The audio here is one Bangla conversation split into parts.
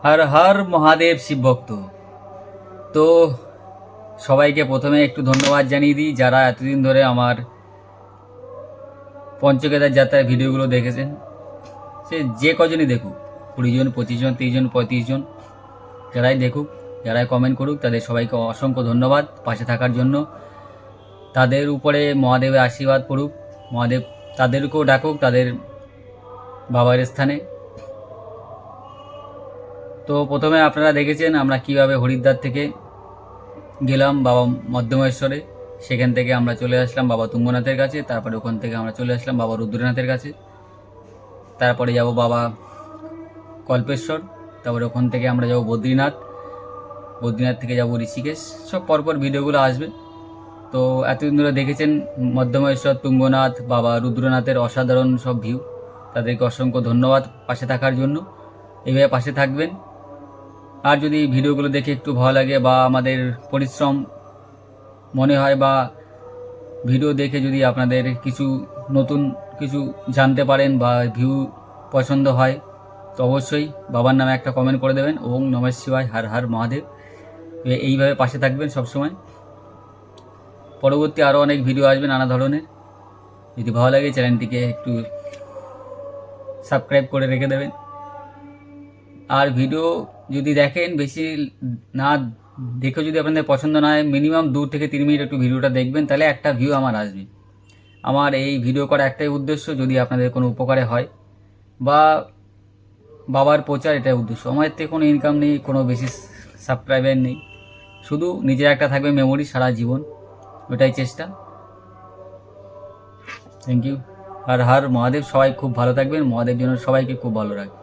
হর হর মহাদেব শিবভক্ত। তো সবাইকে প্রথমে একটু ধন্যবাদ জানিয়ে দিই যারা এতদিন ধরে আমার পঞ্চকেদার যাত্রার ভিডিওগুলো দেখেছেন। সে যে কজনই দেখুক, 20 জন, 25 জন, 30 জন, 35 জন, যারাই দেখুক, যারাই কমেন্ট করুক, তাদের সবাইকে অসংখ্য ধন্যবাদ পাশে থাকার জন্য। তাদের উপরে মহাদেবের আশীর্বাদ পড়ুক, মহাদেব তাদেরকেও ডাকুক তাদের বাবার স্থানে। তো প্রথমে আপনারা দেখেছেন আমরা কিভাবে হরিদ্বার থেকে গেলাম বাবা মধ্যমেশ্বরে, সেখান থেকে আমরা চলে আসলাম বাবা তুঙ্গনাথের কাছে, তারপরে ওখান থেকে আমরা চলে আসলাম বাবা রুদ্রনাথের কাছে, তারপরে যাব বাবা কল্পেশ্বর, তারপরে ওখান থেকে আমরা যাব বদ্রীনাথ, বদ্রীনাথ থেকে যাব ঋষিকেশ। সব পরপর ভিডিওগুলো আসবে। তো এতদিন ধরে দেখেছেন মধ্যমেশ্বর, তুঙ্গনাথ, বাবা রুদ্রনাথের অসাধারণ সব ভিউ। তাদেরকে অসংখ্য ধন্যবাদ পাশে থাকার জন্য। এইভাবে পাশে থাকবেন। আর যদি ভিডিওগুলো দেখে একটু ভালো লাগে বা আমাদের পরিশ্রম মনে হয় বা ভিডিও দেখে যদি আপনাদের কিছু নতুন কিছু জানতে পারেন বা ভিউ পছন্দ হয়, তো অবশ্যই বাবার নামে একটা কমেন্ট করে দেবেন। ওম নমঃ শিবায়, হর হর মহাদেব। এইভাবে পাশে থাকবেন সবসময়। পরবর্তী আরও অনেক ভিডিও আসবে নানা ধরনের। যদি ভালো লাগে চ্যানেলটিকে একটু সাবস্ক্রাইব করে রেখে দেবেন। আর ভিডিও যদি দেখেন, বেশি না দেখে যদি আপনাদের পছন্দ না হয়, মিনিমাম 2 থেকে 3 মিনিট একটু ভিডিওটা দেখবেন, তাহলে একটা ভিউ আমার আসবে। আমার এই ভিডিও করা একটাই উদ্দেশ্য, যদি আপনাদের কোনো উপকারে হয় বা বাবার প্রচার, এটাই উদ্দেশ্য। আমার এতে কোনো ইনকাম নেই, কোনো বেশি সাবস্ক্রাইবার নেই, শুধু নিজের একটা থাকবে মেমোরি সারা জীবন, ওটাই চেষ্টা। Thank you. আর হর মহাদেব। সবাই খুব ভালো থাকবেন, মহাদেব যেন সবাইকে খুব ভালো রাখবে।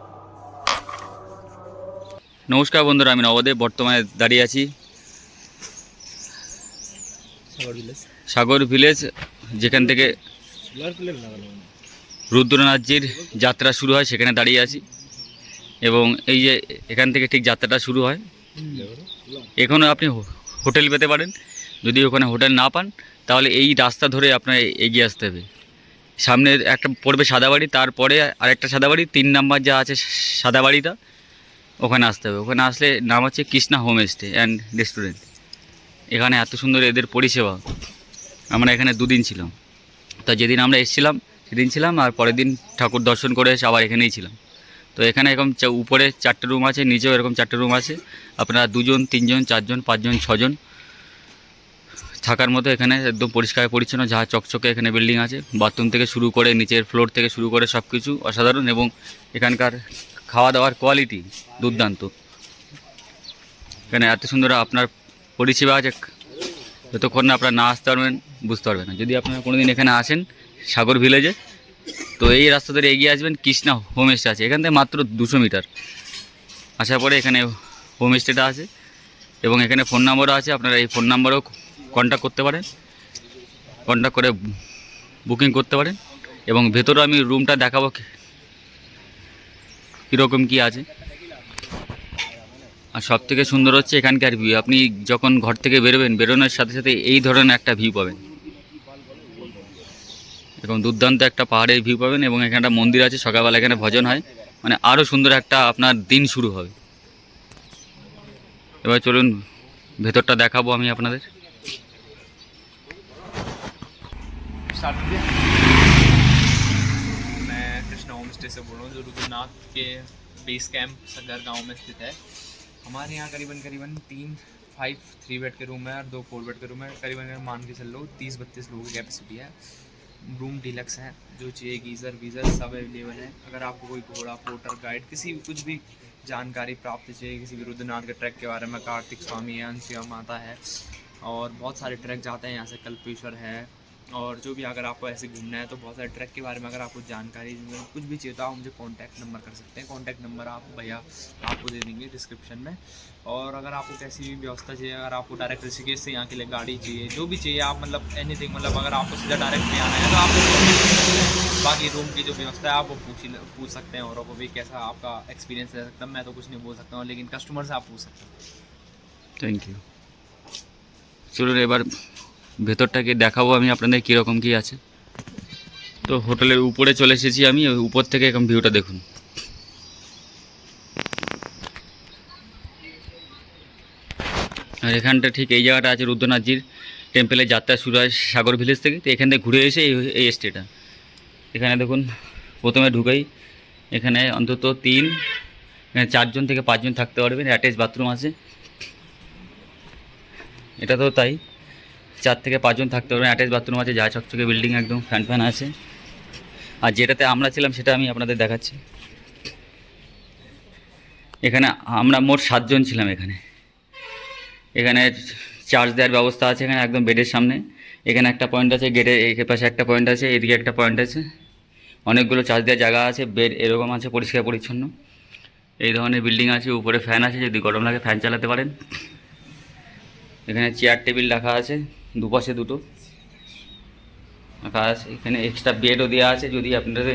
নমস্কার বন্ধুরা, আমি নবদেব। বর্তমানে দাঁড়িয়ে আছি সাগর ভিলেজ, যেখান থেকে রুদ্রনাথজির যাত্রা শুরু হয়, সেখানে দাঁড়িয়ে আছি। এবং এই যে এখান থেকে ঠিক যাত্রাটা শুরু হয়। এখানে আপনি হোটেল পেতে পারেন। যদি ওখানে হোটেল না পান, তাহলে এই রাস্তা ধরে আপনার এগিয়ে আসতে হবে। সামনে একটা পড়বে সাদাবাড়ি, তারপরে আরেকটা সাদাবাড়ি, 3 নাম্বার যা আছে সাদাবাড়িটা, ওখানে আসতে হবে। ওখানে আসলে নাম হচ্ছে কৃষ্ণা হোমস্টে অ্যান্ড রেস্টুরেন্ট। এখানে এত সুন্দর এদের পরিষেবা। আমরা এখানে 2 দিন ছিলাম। তা যেদিন আমরা এসেছিলাম সেদিন ছিলাম, আর পরের দিন ঠাকুর দর্শন করে এসে আবার এখানেই ছিলাম। তো এখানে এরকম উপরে 4টে রুম আছে, নিচেও এরকম 4টে রুম আছে। আপনারা 2 জন, 3 জন, 4 জন, 5 জন, 6 জন থাকার মতো। এখানে একদম পরিষ্কার পরিচ্ছন্ন, যা চকচকে এখানে বিল্ডিং আছে। বাথরুম থেকে শুরু করে নিচের ফ্লোর থেকে শুরু করে সব কিছু অসাধারণ। এবং এখানকার খাওয়া দাওয়ার কোয়ালিটি দুর্দান্ত। এখানে এত সুন্দর আপনার পরিষেবা আছে, যতক্ষণ না আপনারা না আসতে পারবেন বুঝতে পারবেন না। যদি আপনারা কোনো দিন এখানে আসেন সাগর ভিলেজে, তো এই রাস্তা ধরে এগিয়ে আসবেন, কৃষ্ণা হোমস্টে আছে। এখান থেকে মাত্র 200 মিটার আসার পরে এখানে হোমস্টেটা আছে। এবং এখানে ফোন নাম্বারও আছে, আপনারা এই ফোন নাম্বারেও কন্ট্যাক্ট করতে পারেন, কন্ট্যাক্ট করে বুকিং করতে পারেন। এবং ভেতরে আমি রুমটা দেখাবো কীরকম কী আছে। আর সব থেকে সুন্দর হচ্ছে এখানকার ভিউ। আপনি যখন ঘর থেকে বেরোবেন, বেরোনোর সাথে সাথে এই ধরনের একটা ভিউ পাবেন, এবং দুর্দান্ত একটা পাহাড়ের ভিউ পাবেন। এবং এখানে একটা মন্দির আছে, সকালবেলা এখানে ভজন হয়, মানে আরও সুন্দর একটা আপনার দিন শুরু হবে। এবার চলুন ভেতরটা দেখাবো আমি আপনাদের। मैं कृष्णा होम स्टे से बोल रहा हूँ, जो रुद्रनाथ के बेस कैंप सगर गांव में स्थित है। हमारे यहाँ करीबन 3 बेड के रूम है और 2 4 बेड के रूम है। करीबन मान के चल लो 30-32 लोगों की कैपेसिटी है। रूम डिलक्स है, जो चाहिए गीज़र वीज़र सब अवेलेबल है। अगर आपको कोई घोड़ा पोटर गाइड किसी कुछ भी जानकारी प्राप्त चाहिए, किसी भी रुद्रनाथ के ट्रैक के बारे में, कार्तिक स्वामी है, अंशिया माता है, और बहुत सारे ट्रैक जाते हैं यहाँ से, कल्पेश्वर है, और जो भी अगर आपको ऐसे घूमना है तो बहुत सारे ट्रैक के बारे में अगर आपको जानकारी कुछ भी चाहिए तो आप मुझे कांटेक्ट नंबर कर सकते हैं। कांटेक्ट नंबर आप भैया आपको दे देंगे डिस्क्रिप्शन में। और अगर आपको कैसी भी व्यवस्था चाहिए, अगर आपको डायरेक्ट ऋषिकेश से यहाँ के लिए गाड़ी चाहिए, जो भी चाहिए आप मतलब एनीथिंग, मतलब अगर आपको सीधा डायरेक्ट में आना है तो आप बाकी रूम की जो व्यवस्था है आप वो पूछ सकते हैं। औरों को भी कैसा आपका एक्सपीरियंस रह सकता है, मैं तो कुछ नहीं बोल सकता हूँ, लेकिन कस्टमर से आप पूछ सकते हैं। Thank you. চলুন এবার ভেতরটাকে দেখাবো আমি আপনাদের কীরকম কী আছে। তো হোটেলের উপরে চলে এসেছি আমি। উপর থেকে এরকম ভিউটা দেখুন। আর এখানটা ঠিক এই জায়গাটা আছে রুদ্রনাথজির টেম্পেলের যাত্রা শুরু হয় সাগর ভিলেজ থেকে। তো এখান থেকে ঘুরে এসে এই স্টেটা, এখানে দেখুন প্রথমে ঢুকেই এখানে অন্তত এখানে 4 জন থেকে 5 জন থাকতে পারবেন, অ্যাটাচ বাথরুম আছে। এটা তো তাই, 4 থেকে 5 জন থাকতে পারবেন, অ্যাটাচ বাথরুম আছে, যা চকচকে বিল্ডিং একদম ফ্যান আছে। আর যেটাতে আমরা ছিলাম সেটা আমি আপনাদের দেখাচ্ছি। এখানে আমরা মোট 7 জন ছিলাম। এখানে চার্জ দেওয়ার ব্যবস্থা আছে, এখানে একদম বেডের সামনে। এখানে একটা পয়েন্ট আছে, গেটের এই পাশে একটা পয়েন্ট আছে, এদিকে একটা পয়েন্ট আছে। অনেকগুলো চার্জ দেওয়ার জায়গা আছে, বেড এরকম আছে পরিষ্কার পরিচ্ছন্ন। এই ধরনের বিল্ডিং আছে, উপরে ফ্যান আছে, যদি গরম লাগে ফ্যান চালাতে পারেন। এখানে চেয়ার টেবিল রাখা আছে, দুপাশে দুটো রাখা আছে। এখানে এক্সট্রা বেডও দেওয়া আছে, যদি আপনাদের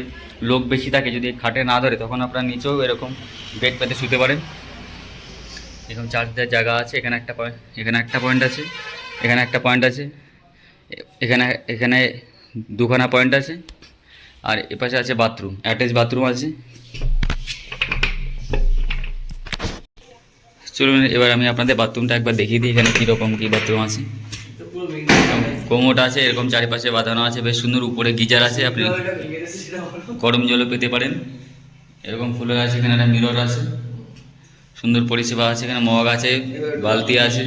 লোক বেশি থাকে, যদি খাটে না ধরে, তখন আপনারা নিচেও এরকম বেড পেতে শুতে পারেন। এরকম চার্জ দেওয়ার জায়গা আছে। এখানে একটা পয়েন্ট, এখানে একটা পয়েন্ট আছে, এখানে একটা পয়েন্ট আছে, এখানে এখানে দুখানা পয়েন্ট আছে। আর এপাশে আছে বাথরুম, অ্যাটাচ বাথরুম আছে। চলুন এবার আমি আপনাদের বাথরুমটা একবার দেখিয়ে দিই, এখানে কীরকম কী বাথরুম আছে। কোমোট আছে, এরকম চারিপাশে বাঁধানো আছে, বেশ সুন্দর। উপরে গিজার আছে, আপনি গরম জলও পেতে পারেন। এরকম ফুলের আছে, এখানে একটা মিরর আছে, সুন্দর পরিষেবা আছে। এখানে মগ আছে, বালতি আছে।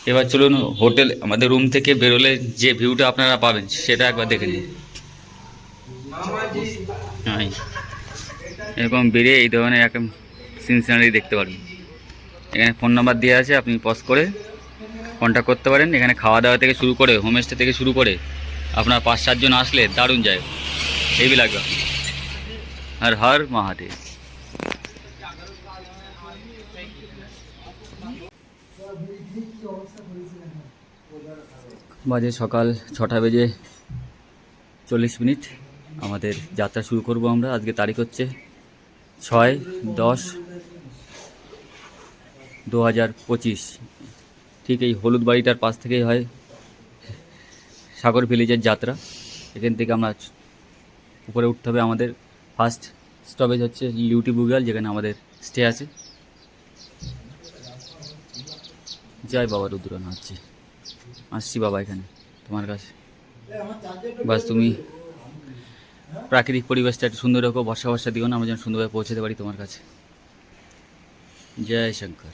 এবার চলুন হোটেল, আমাদের রুম থেকে বেরোলে যে ভিউটা আপনারা পাবেন সেটা একবার দেখে নিন। হ্যাঁ, এরকম বেরিয়ে এই ধরনের একটা সিনারি দেখতে পারবেন। এখানে ফোন নাম্বার দেওয়া আছে, আপনি পজ করে কন্ট্যাক্ট করতে পারেন। এখানে খাওয়া দাওয়া থেকে শুরু করে, হোমস্টে থেকে শুরু করে, আপনার 5-7 জন আসলে দারুণ যায়, হেভি লাগবে। আর হর মহাদেব। বাজে সকাল 6টা বেজে 40 মিনিট। আমাদের যাত্রা শুরু করব আমরা। আজকে তারিখ হচ্ছে 6/10/2025। ঠিক এই হলুদ বাড়িটার পাশ থেকেই হয় সাগর ভিলেজের যাত্রা। এখান থেকে আমরা উপরে উঠতে হবে। আমাদের ফার্স্ট স্টপেজ হচ্ছে লিউটি বুগাল, যেখানে আমাদের স্টে আছে। জয় বাবা রুদ্রনাথ, আসছি বাবা এখানে তোমার কাছে। বাস তুমি প্রাকৃতিক পরিবেশটা একটু সুন্দর রাখো, বর্ষা দিও না, আমরা যেন সুন্দরভাবে পৌঁছাতে পারি তোমার কাছে। জয় শঙ্কর।